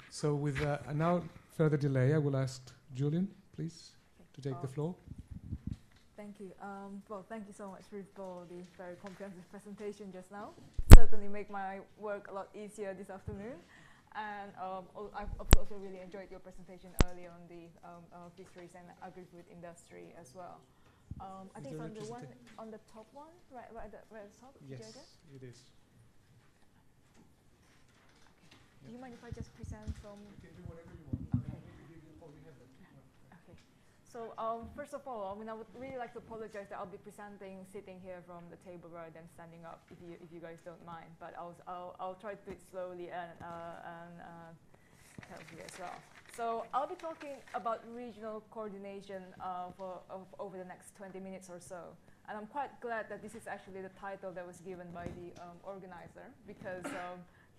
So with now further delay, I will ask Julian, please, to take the floor. Thank you. Well, thank you so much, Ruth, for the very comprehensive presentation just now. Certainly make my work a lot easier this afternoon. And I've also really enjoyed your presentation earlier on the fisheries and agri-food industry as well. I think it's on the one on the top one, right at the top. Yes, Tijaja? it is. Do you mind if I just present from? You can do whatever you want. Okay. Okay. So first of all, I mean, I would really like to apologize that I'll be presenting sitting here from the table rather than standing up, if you guys don't mind. But I'll try to do it slowly and healthy as well. So I'll be talking about regional coordination over the next 20 minutes or so. And I'm quite glad that this is actually the title that was given by the organizer, because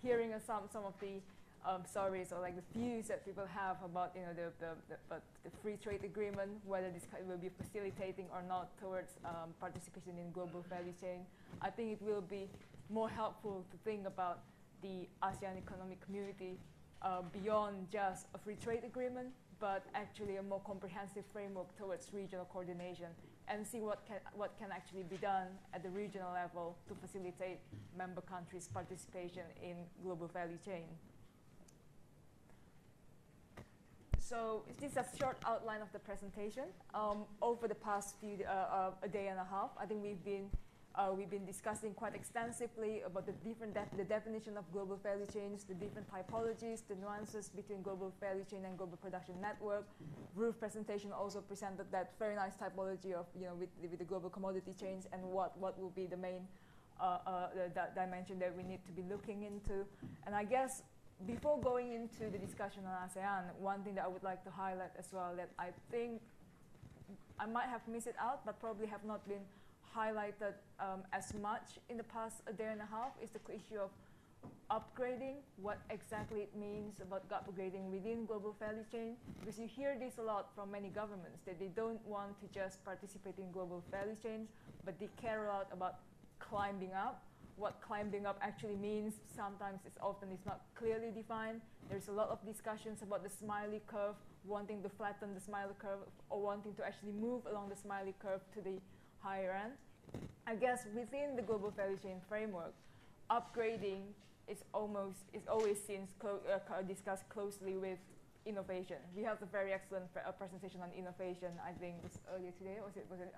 hearing some of the stories or like the views that people have about the free trade agreement, whether this will be facilitating or not towards participation in global value chain, I think it will be more helpful to think about the ASEAN Economic Community beyond just a free trade agreement, but actually a more comprehensive framework towards regional coordination, and see what can actually be done at the regional level to facilitate member countries' participation in global value chain. So this is a short outline of the presentation. Over the past a day and a half, I think we've been discussing quite extensively about the definition of global value chains, the different typologies, the nuances between global value chain and global production network. Ruth's presentation also presented that very nice typology of with the global commodity chains and what will be the main dimension that we need to be looking into. And I guess before going into the discussion on ASEAN, one thing that I would like to highlight as well that I think I might have missed it out, but probably have not been highlighted as much in the past a day and a half, is the issue of upgrading, what exactly it means about upgrading within global value chain. Because you hear this a lot from many governments, that they don't want to just participate in global value chains, but they care a lot about climbing up. What climbing up actually means, sometimes it's not clearly defined. There's a lot of discussions about the smiley curve, wanting to flatten the smiley curve, or wanting to actually move along the smiley curve to the higher end. I guess within the global value chain framework, upgrading is always seen discussed closely with innovation. We have a very excellent presentation on innovation. I think it was earlier today, or was it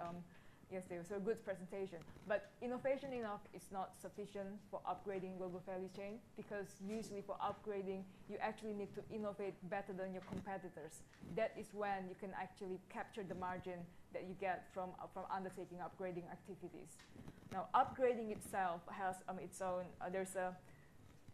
yesterday? So a good presentation. But innovation enough is not sufficient for upgrading global value chain, because usually for upgrading, you actually need to innovate better than your competitors. That is when you can actually capture the margin that you get from undertaking upgrading activities. Now, upgrading itself has its own, there's a,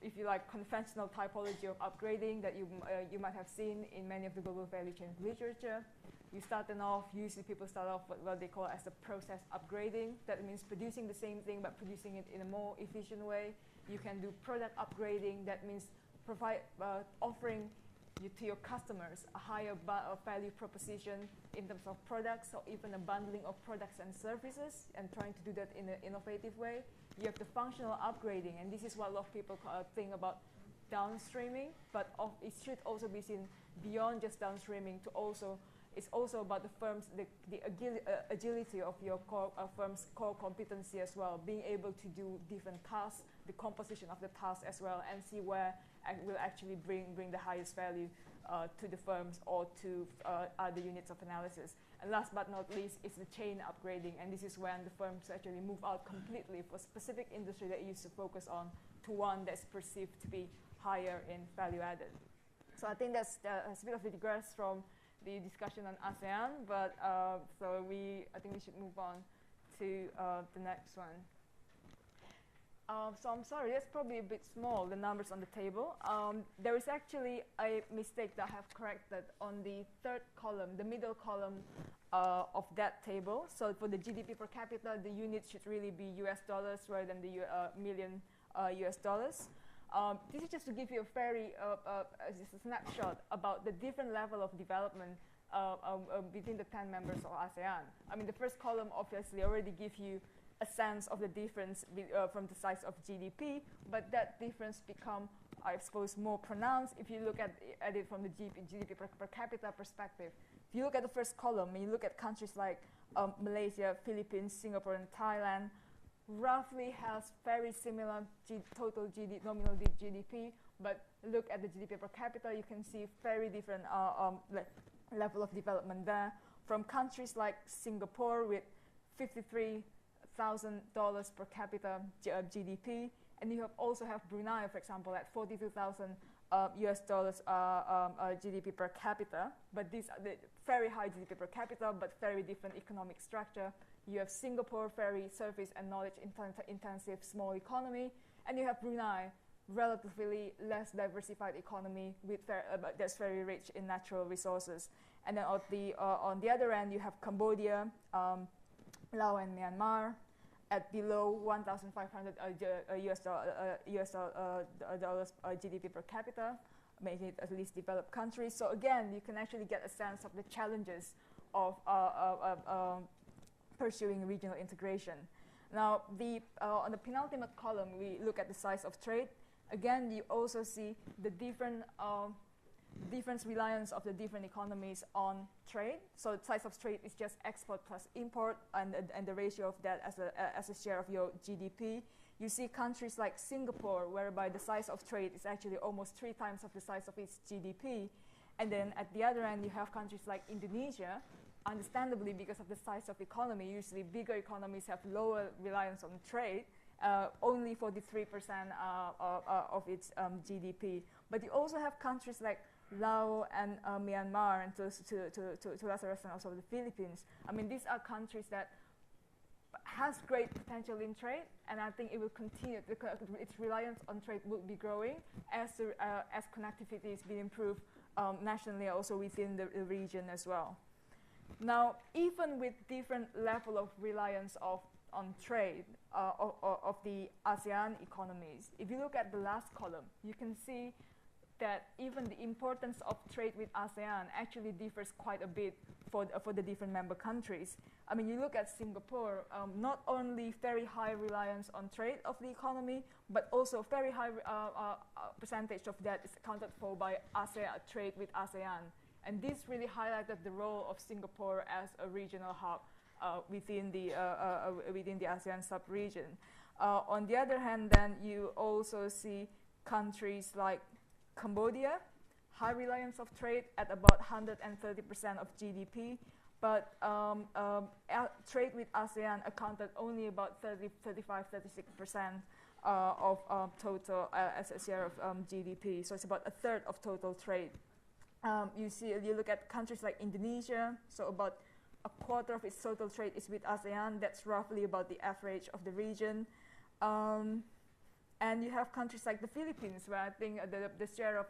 if you like, conventional typology of upgrading that you might have seen in many of the global value chain literature. You starting off, usually people start off with what they call as a process upgrading. That means producing the same thing, but producing it in a more efficient way. You can do product upgrading. That means offering to your customers a higher value proposition in terms of products, or even a bundling of products and services, and trying to do that in an innovative way. You have the functional upgrading, and this is what a lot of people think about downstreaming, but it should also be seen beyond just downstreaming to also, it's also about the firm's, the agility of your firm's core competency as well, being able to do different tasks, the composition of the tasks as well, and see where will actually bring the highest value to the firms or to other units of analysis. And last but not least is the chain upgrading, and this is when the firms actually move out completely for specific industry that used to focus on to one that's perceived to be higher in value added. So I think that's a bit of a digress from the discussion on ASEAN, but I think we should move on to the next one. So I'm sorry, that's probably a bit small, the numbers on the table. There is actually a mistake that I have corrected on the third column, the middle column of that table. So for the GDP per capita, the unit should really be US dollars rather than the million US dollars. This is just to give you a very just a snapshot about the different level of development between the 10 members of ASEAN. I mean, the first column obviously already gives you a sense of the difference from the size of GDP, but that difference become are, I suppose, more pronounced if you look at it from the GDP per capita perspective. If you look at the first column, and you look at countries like Malaysia, Philippines, Singapore, and Thailand, roughly has very similar total nominal GDP, but look at the GDP per capita, you can see very different level of development there. From countries like Singapore with $53,000 per capita GDP, and you also have Brunei, for example, at $42,000 US dollars GDP per capita, but these are the very high GDP per capita, but very different economic structure. You have Singapore, very service and knowledge intensive small economy, and you have Brunei, relatively less diversified economy with that's very rich in natural resources. And then on the other end, you have Cambodia, Laos, and Myanmar at below 1,500 US dollars GDP per capita, making it at least developed countries. So again, you can actually get a sense of the challenges of pursuing regional integration. Now, on the penultimate column, we look at the size of trade. Again, you also see the different reliance of the different economies on trade. So the size of trade is just export plus import, and the ratio of that as a share of your GDP. You see countries like Singapore, whereby the size of trade is actually almost 3 times of the size of its GDP. And then at the other end, you have countries like Indonesia. Understandably, because of the size of economy, usually bigger economies have lower reliance on trade, only 43% of its GDP. But you also have countries like Laos and Myanmar, and to a lesser extent also the Philippines. I mean, these are countries that has great potential in trade, and I think it will continue. Its reliance on trade will be growing as connectivity is being improved nationally, also within the region as well. Now, even with different level of reliance on trade of the ASEAN economies, if you look at the last column, you can see that even the importance of trade with ASEAN actually differs quite a bit for the different member countries. I mean, you look at Singapore, not only very high reliance on trade of the economy, but also very high percentage of that is accounted for by ASEAN, trade with ASEAN. And this really highlighted the role of Singapore as a regional hub within the ASEAN sub-region. On the other hand, then you also see countries like Cambodia, high reliance of trade at about 130% of GDP, but trade with ASEAN accounted only about 35–36% of total as a share of GDP. So it's about a third of total trade. You look at countries like Indonesia, so about a quarter of its total trade is with ASEAN. That's roughly about the average of the region. And you have countries like the Philippines, where I think the share of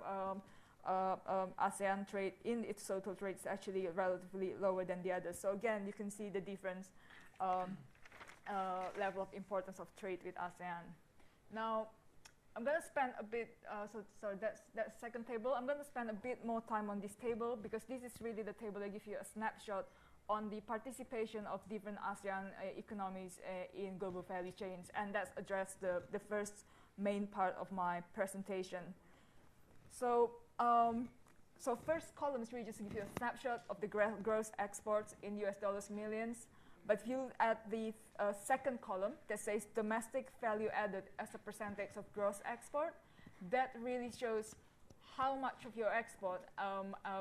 ASEAN trade in its total trade is actually relatively lower than the others. So again, you can see the difference level of importance of trade with ASEAN. Now, I'm going to spend a bit, so that's second table. I'm going to spend a bit more time on this table, because this is really the table that gives you a snapshot on the participation of different ASEAN economies in global value chains, and that's addressed the first main part of my presentation. So, first column is really just to give you a snapshot of the gross exports in US dollars millions. But if you look at the second column that says domestic value added as a percentage of gross export, that really shows how much of your export,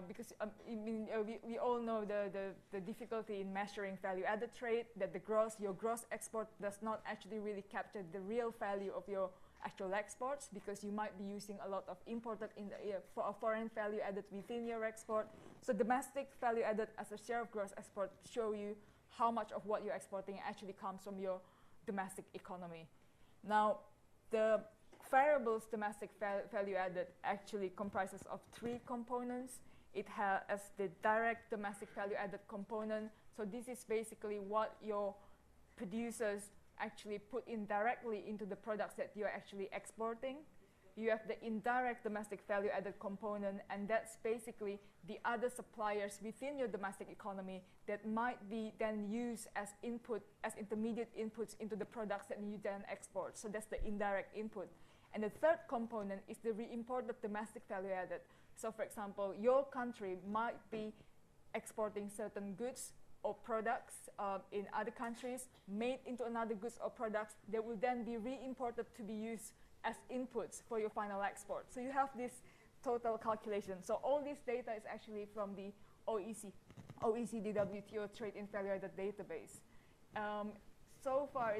because we all know the difficulty in measuring value added trade, that your gross export does not actually really capture the real value of your actual exports, because you might be using a lot of imported foreign value added within your export. So domestic value added as a share of gross export show you how much of what you're exporting actually comes from your domestic economy. Now, the variables domestic value added actually comprises of 3 components. It has the direct domestic value added component. So this is basically what your producers actually put in directly into the products that you're actually exporting. You have the indirect domestic value added component, and that's basically the other suppliers within your domestic economy that might be then used as input, as intermediate inputs into the products that you then export. So that's the indirect input. And the third component is the re-imported domestic value added. So for example, your country might be exporting certain goods or products in other countries, made into another goods or products that will then be re-imported to be used as inputs for your final export. So you have this total calculation. So all this data is actually from the OECD WTO Trade in Value Added database. So far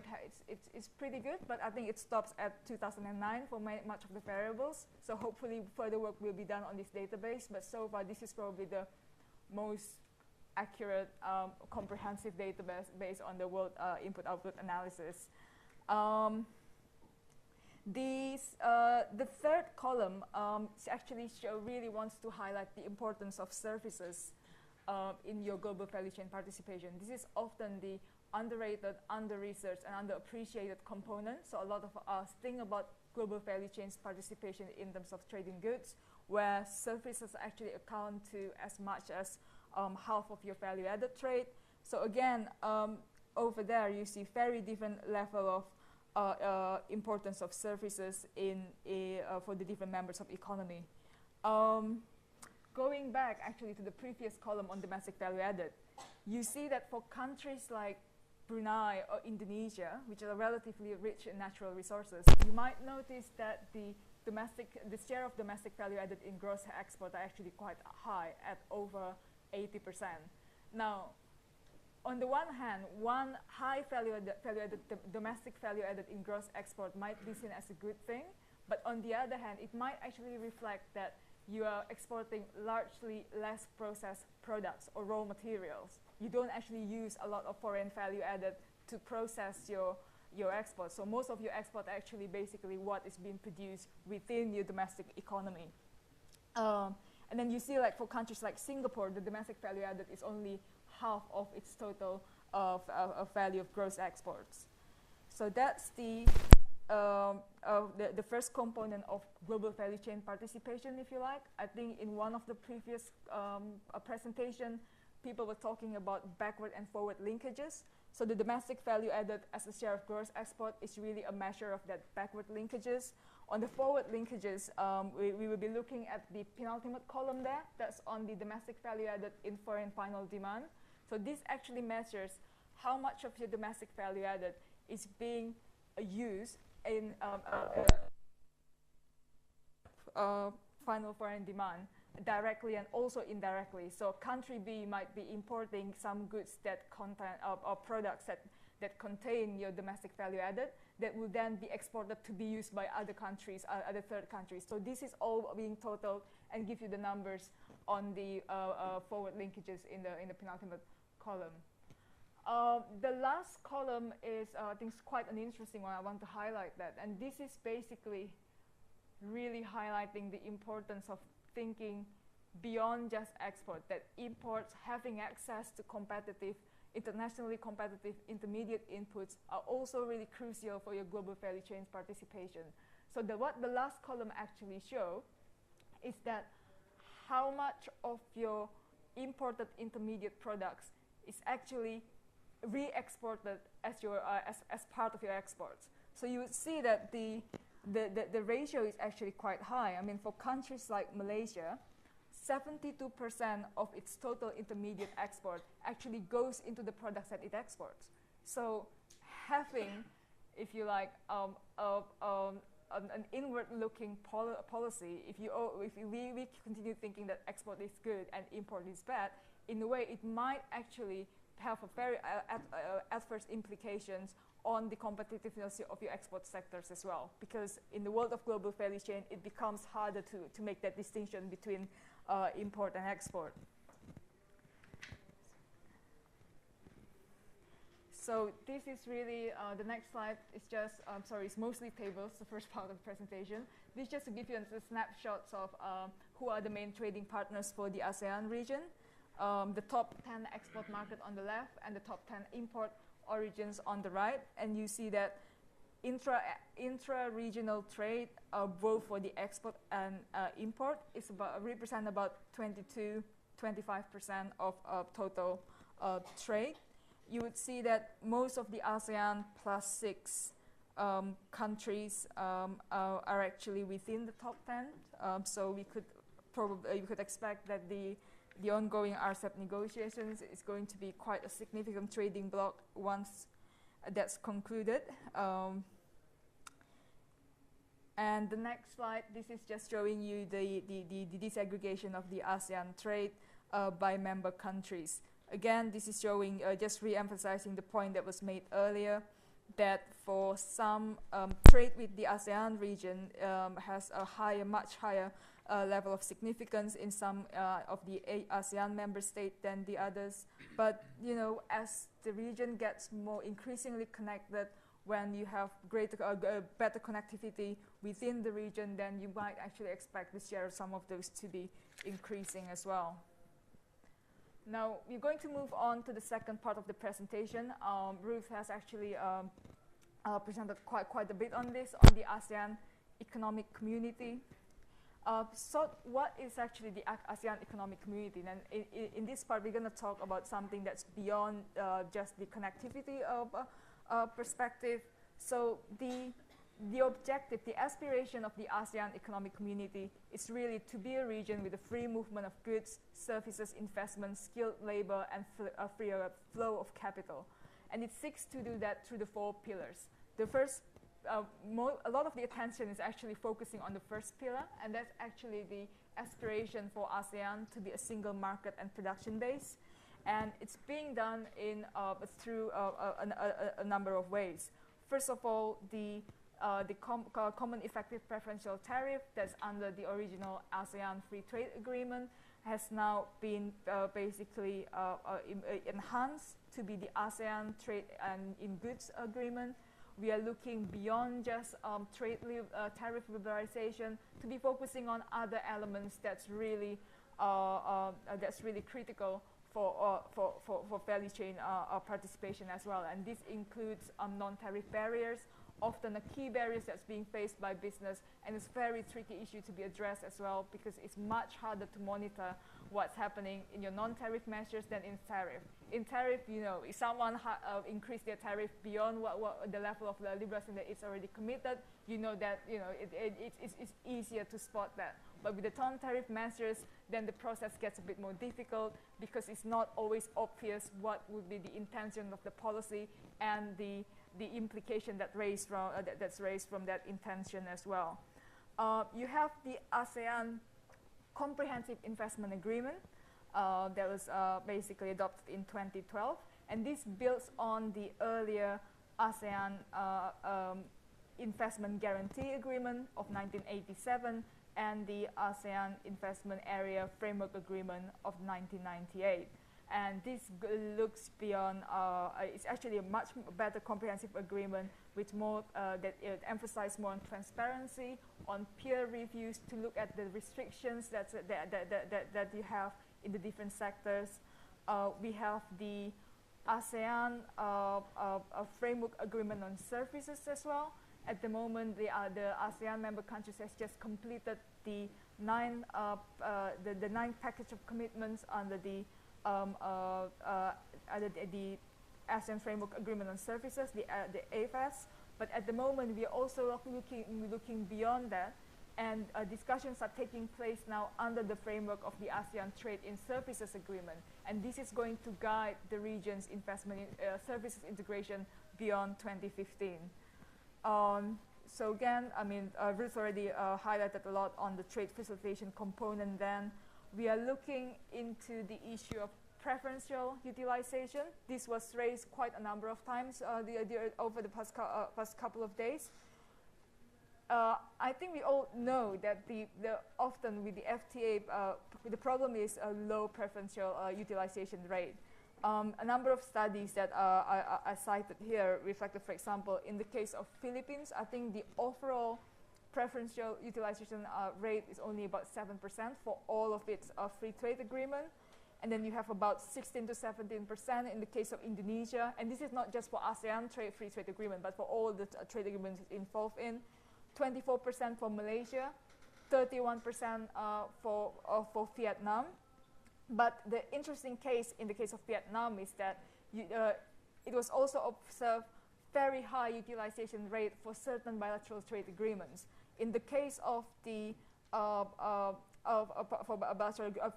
it's pretty good, but I think it stops at 2009 for much of the variables. So hopefully further work will be done on this database, but so far this is probably the most accurate, comprehensive database based on the world input-output analysis. The third column actually really wants to highlight the importance of services in your global value chain participation. This is often the underrated, under-researched, and underappreciated component. So a lot of us think about global value chains participation in terms of trading goods, where services actually account to as much as half of your value-added trade. So again, over there you see very different level of importance of services for the different members of economy. Going back actually to the previous column on domestic value added, you see that for countries like Brunei or Indonesia, which are relatively rich in natural resources, you might notice that the share of domestic value added in gross export are actually quite high at over 80%. Now, on the one hand, one high domestic value added in gross export might be seen as a good thing, but on the other hand, it might actually reflect that you are exporting largely less processed products or raw materials. You don't actually use a lot of foreign value added to process your export. So most of your export actually basically what is being produced within your domestic economy. And then you see like for countries like Singapore, the domestic value added is only half of its total of value of gross exports. So that's the first component of global value chain participation, if you like. I think in one of the previous presentation, people were talking about backward and forward linkages. So the domestic value added as a share of gross export is really a measure of that backward linkages. On the forward linkages, we will be looking at the penultimate column there. That's on the domestic value added in foreign final demand. So this actually measures how much of your domestic value added is being used in final foreign demand directly and also indirectly. So country B might be importing some goods that contain or products that contain your domestic value added that will then be exported to be used by other countries, other third countries. So this is all being totaled and give you the numbers on the forward linkages in the penultimate column. The last column is, I think, quite an interesting one. I want to highlight that. And this is basically really highlighting the importance of thinking beyond just export, that imports having access to competitive, internationally competitive intermediate inputs are also really crucial for your global value chains participation. So what the last column actually show is that how much of your imported intermediate products is actually re-exported as your as part of your exports. So you would see that the ratio is actually quite high. I mean, for countries like Malaysia, 72% of its total intermediate export actually goes into the products that it exports. So having, if you like, an inward-looking policy, if we continue thinking that export is good and import is bad, in a way it might actually have a very adverse implications on the competitiveness of your export sectors as well. Because in the world of global value chain, it becomes harder to make that distinction between import and export. So this is really, the next slide is just, sorry, it's mostly tables, the first part of the presentation. This is just to give you the snapshots of who are the main trading partners for the ASEAN region. The top 10 export market on the left and the top 10 import origins on the right. And you see that intra-regional trade, both for the export and import, is represent about 22-25% of total trade. You would see that most of the ASEAN plus 6 countries are actually within the top 10. So we could expect that the ongoing RCEP negotiations is going to be quite a significant trading bloc once that's concluded. And the next slide, this is just showing you the disaggregation of the ASEAN trade by member countries. Again, this is showing, just re-emphasizing the point that was made earlier, that for some trade with the ASEAN region has a much higher level of significance in some of the ASEAN member states than the others. But you know, as the region gets more increasingly connected, when you have better connectivity within the region, then you might actually expect the share of some of those to be increasing as well. Now, we're going to move on to the second part of the presentation. Ruth has actually presented quite a bit on this, on the ASEAN economic community. So what is actually the ASEAN economic community? And in this part, we're going to talk about something that's beyond just the connectivity perspective. So the objective, the aspiration of the ASEAN economic community is really to be a region with a free movement of goods, services, investment, skilled labor, and a freer flow of capital. And it seeks to do that through the 4 pillars. The first, a lot of the attention is actually focusing on the first pillar, and that's actually the aspiration for ASEAN to be a single market and production base. And it's being done in through a number of ways. First of all, the common effective preferential tariff that's under the original ASEAN Free Trade Agreement has now been basically enhanced to be the ASEAN Trade and in Goods Agreement. We are looking beyond just tariff liberalization to be focusing on other elements that's really critical for value chain participation as well. And this includes non-tariff barriers, often a key barriers that's being faced by business, and it's a very tricky issue to be addressed as well, because it's much harder to monitor what's happening in your non-tariff measures than in tariff. In tariff, you know, if someone increased their tariff beyond what the level of the liberalization that it's already committed, you know that it's easier to spot that. But with the non-tariff measures, then the process gets a bit more difficult, because it's not always obvious what would be the intention of the policy and the implication that's raised from that intention as well. You have the ASEAN Comprehensive Investment Agreement that was basically adopted in 2012, and this builds on the earlier ASEAN Investment Guarantee Agreement of 1987 and the ASEAN Investment Area Framework Agreement of 1998. And this looks beyond, it's actually a much better comprehensive agreement with more, that emphasizes more on transparency, on peer reviews to look at the restrictions that you have in the different sectors. We have the ASEAN Framework Agreement on Services as well. At the moment, the ASEAN member countries has just completed the 9 package of commitments under the ASEAN Framework Agreement on Services, the AFAS. But at the moment, we are also looking beyond that, and discussions are taking place now under the framework of the ASEAN Trade in Services Agreement, and this is going to guide the region's investment in services integration beyond 2015. So again, I mean, Ruth already highlighted a lot on the trade facilitation component. Then we are looking into the issue of preferential utilization. This was raised quite a number of times over the past couple of days. I think we all know that often with the FTA, the problem is a low preferential utilization rate. A number of studies that I cited here reflected, for example, in the case of Philippines, I think the overall preferential utilization rate is only about 7% for all of its free trade agreement. And then you have about 16 to 17% in the case of Indonesia. And this is not just for ASEAN free trade agreement, but for all the trade agreements involved in. 24% for Malaysia, 31% for Vietnam. But the interesting case in the case of Vietnam is that it was also observed very high utilization rate for certain bilateral trade agreements. In the case of the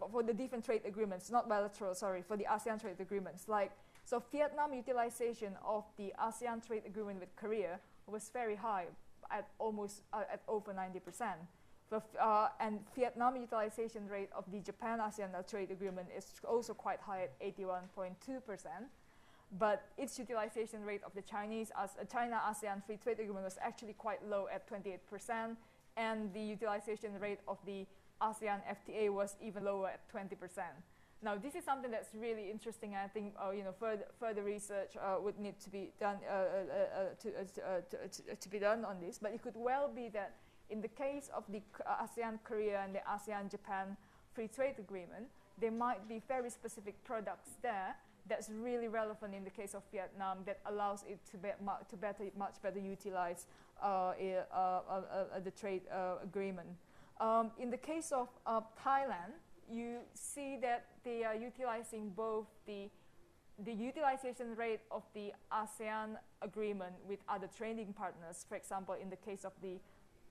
for the different trade agreements, not bilateral, sorry, for the ASEAN trade agreements. Like, so Vietnam utilization of the ASEAN trade agreement with Korea was very high, at almost at over 90%. And Vietnam utilization rate of the Japan-ASEAN trade agreement is also quite high at 81.2%. But its utilization rate of the China-ASEAN free trade agreement was actually quite low at 28%, and the utilization rate of the ASEAN FTA was even lower at 20%. Now, this is something that's really interesting. I think further research would need to be done to be done on this. But it could well be that in the case of the ASEAN-Korea and the ASEAN-Japan free trade agreement, there might be very specific products there that's really relevant in the case of Vietnam that allows it to much better utilize the trade agreement. In the case of Thailand, you see that they are utilizing both the utilization rate of the ASEAN agreement with other trading partners. For example, in the case of the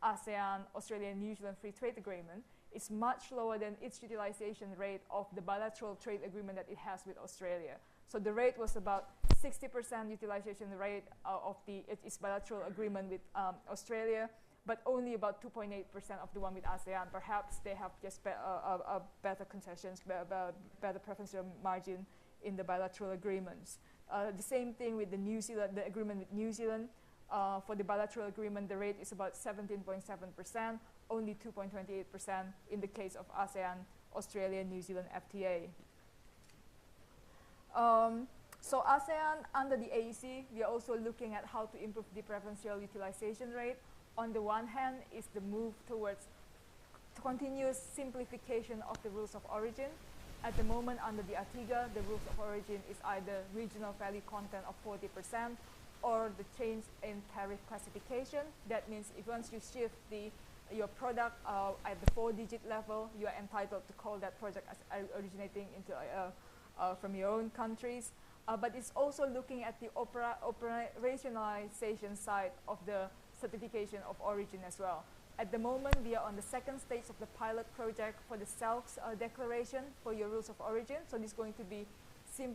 ASEAN, Australia, and New Zealand free trade agreement, is much lower than its utilization rate of the bilateral trade agreement that it has with Australia. So the rate was about 60% utilization rate of its bilateral agreement with Australia, but only about 2.8% of the one with ASEAN. Perhaps they have just better concessions, better preferential margin in the bilateral agreements. The same thing with the agreement with New Zealand. For the bilateral agreement, the rate is about 17.7%, only 2.28% in the case of ASEAN, Australia, New Zealand FTA. So ASEAN, under the AEC, we are also looking at how to improve the preferential utilization rate. On the one hand is the move towards continuous simplification of the rules of origin. At the moment, under the ATIGA, the rules of origin is either regional value content of 40% or the change in tariff classification. That means if once you shift your product at the 4-digit level, you are entitled to call that project as originating into from your own countries. But it's also looking at the operationalization side of the certification of origin as well. At the moment, we are on the second stage of the pilot project for the self-declaration for your rules of origin. So this is going to be to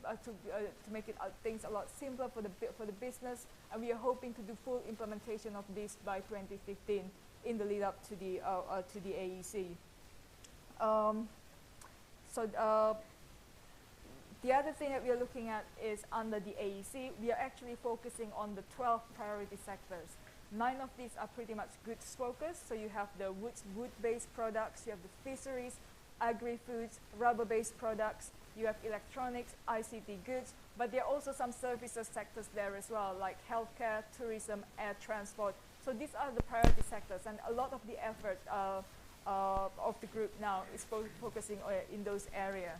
make things a lot simpler for the business, and we are hoping to do full implementation of this by 2015 in the lead up to the AEC. The other thing that we are looking at is under the AEC, we are actually focusing on the 12 priority sectors. 9 of these are pretty much goods focused. So you have the wood-based products, you have the fisheries, agri-foods, rubber-based products, you have electronics, ICT goods, but there are also some services sectors there as well, like healthcare, tourism, air transport. So these are the priority sectors, and a lot of the effort of the group now is focusing in those areas.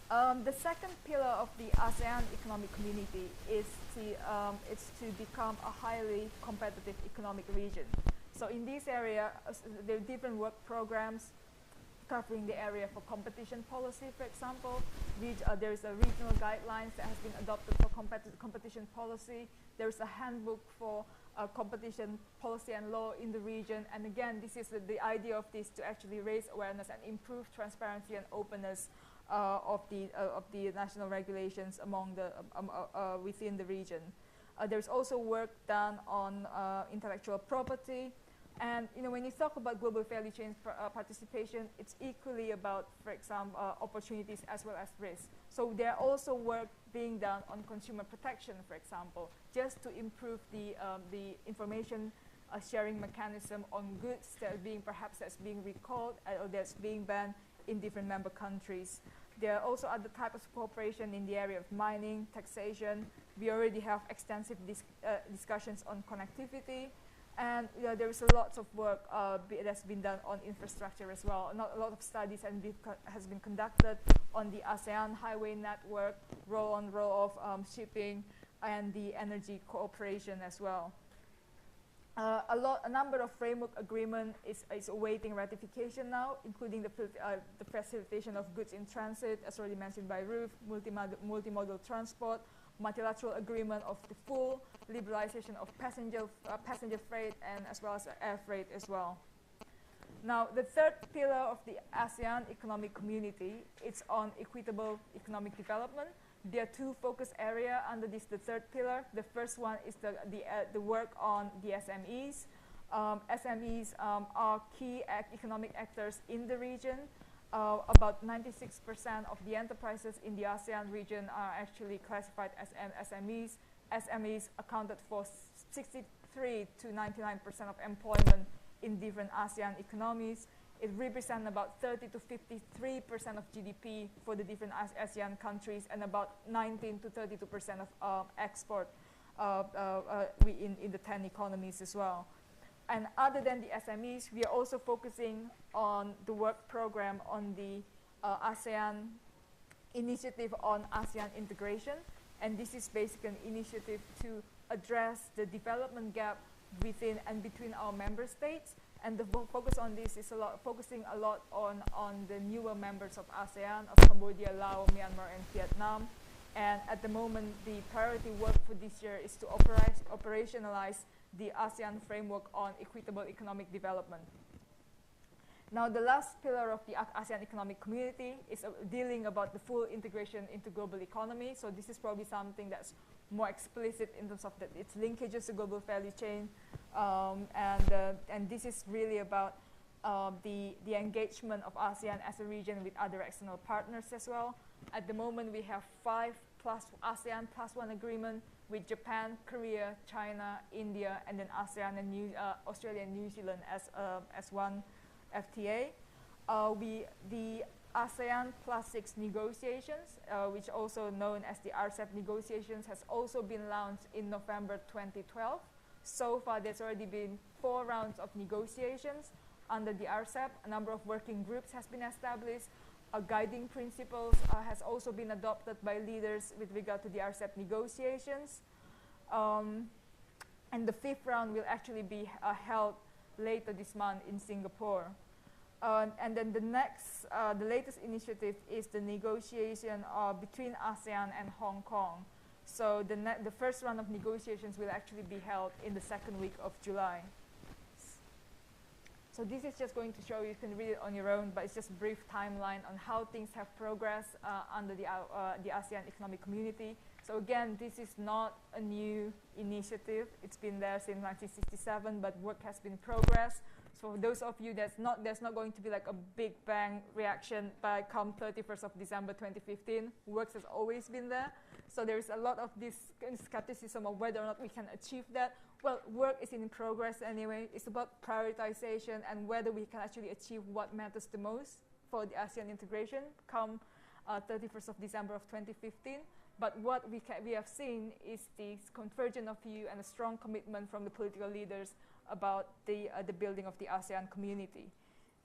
The second pillar of the ASEAN economic community is to become a highly competitive economic region. So in this area, there are different work programs covering the area for competition policy, for example. There is a regional guidelines that has been adopted for competition policy. There is a handbook for competition policy and law in the region. And again, this is the idea of this to actually raise awareness and improve transparency and openness of the national regulations among within the region. There's also work done on intellectual property. And when you talk about global value chain participation, it's equally about, for example, opportunities as well as risks. So there are also work being done on consumer protection, for example, just to improve the information sharing mechanism on goods that are that's being recalled or that's being banned in different member countries. There are also other types of cooperation in the area of mining, taxation. We already have extensive discussions on connectivity. And there is a lot of work that's been done on infrastructure as well. Not a lot of studies has been conducted on the ASEAN highway network, roll-on, roll-off shipping, and the energy cooperation as well. A number of framework agreement is awaiting ratification now, including the facilitation of goods in transit, as already mentioned by Ruth, multimodal transport, multilateral agreement of the full liberalization of passenger freight and as well as air freight as well. Now, the third pillar of the ASEAN economic community, it's on equitable economic development. There are two focus areas under this, the third pillar. The first one is the work on the SMEs. SMEs are key economic actors in the region. About 96% of the enterprises in the ASEAN region are actually classified as SMEs. SMEs accounted for 63 to 99% of employment in different ASEAN economies. It represents about 30 to 53% of GDP for the different ASEAN countries and about 19 to 32% of export in the 10 economies as well. And other than the SMEs, we are also focusing on the work program on the ASEAN initiative on ASEAN integration. And this is basically an initiative to address the development gap within and between our member states. And the focus on this is focusing a lot on the newer members of ASEAN, of Cambodia, Laos, Myanmar, and Vietnam. And at the moment, the priority work for this year is to operationalize the ASEAN framework on equitable economic development. Now, the last pillar of the ASEAN economic community is dealing about the full integration into global economy. So this is probably something that's more explicit in terms of its linkages to global value chain. And this is really about the engagement of ASEAN as a region with other external partners as well. At the moment, we have 5 ASEAN plus 1 agreement with Japan, Korea, China, India, and then ASEAN and Australia and New Zealand as one FTA. The ASEAN plus 6 negotiations, which also known as the RCEP negotiations, has also been launched in November 2012. So far, there's already been 4 rounds of negotiations under the RCEP. A number of working groups has been established. Guiding principles has also been adopted by leaders with regard to the RCEP negotiations. And the 5th round will actually be held later this month in Singapore. And then the latest initiative is the negotiation between ASEAN and Hong Kong. So the first round of negotiations will actually be held in the 2nd week of July. So this is just going to show you can read it on your own, but it's just a brief timeline on how things have progressed under the ASEAN economic community. So again, this is not a new initiative. It's been there since 1967, but work has been progressed. So for those of you there's not going to be like a big bang reaction by come 31st of December 2015. Work has always been there. So there is a lot of this skepticism of whether or not we can achieve that. Well, work is in progress anyway. It's about prioritization and whether we can actually achieve what matters the most for the ASEAN integration come 31st of December of 2015. But what we have seen is this convergence of view and a strong commitment from the political leaders about the building of the ASEAN community.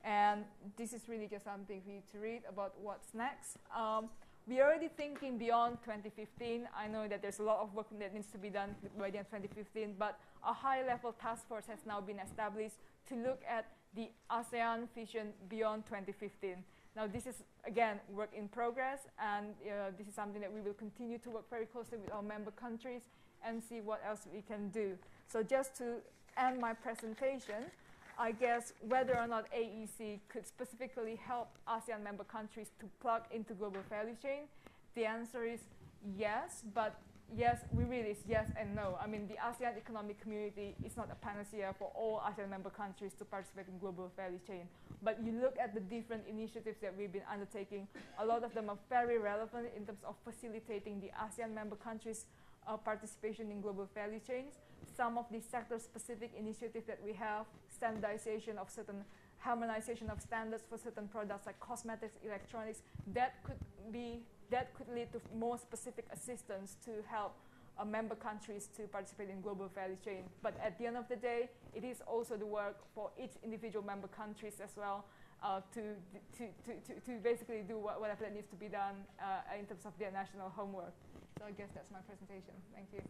And this is really just something for you to read about what's next. We're already thinking beyond 2015. I know that there's a lot of work that needs to be done by the end of 2015, but a high-level task force has now been established to look at the ASEAN vision beyond 2015. Now, this is, again, work in progress, and this is something that we will continue to work very closely with our member countries and see what else we can do. So just to end my presentation, I guess whether or not AEC could specifically help ASEAN member countries to plug into global value chain, the answer is yes, but yes, it's yes and no. I mean, the ASEAN economic community is not a panacea for all ASEAN member countries to participate in global value chain. But you look at the different initiatives that we've been undertaking, a lot of them are very relevant in terms of facilitating the ASEAN member countries' participation in global value chains. Some of the sector-specific initiatives that we have, standardization of certain, harmonization of standards for certain products like cosmetics, electronics, that could lead to more specific assistance to help member countries to participate in global value chain. But at the end of the day, it is also the work for each individual member countries as well to basically do whatever that needs to be done in terms of their national homework. So I guess that's my presentation. Thank you.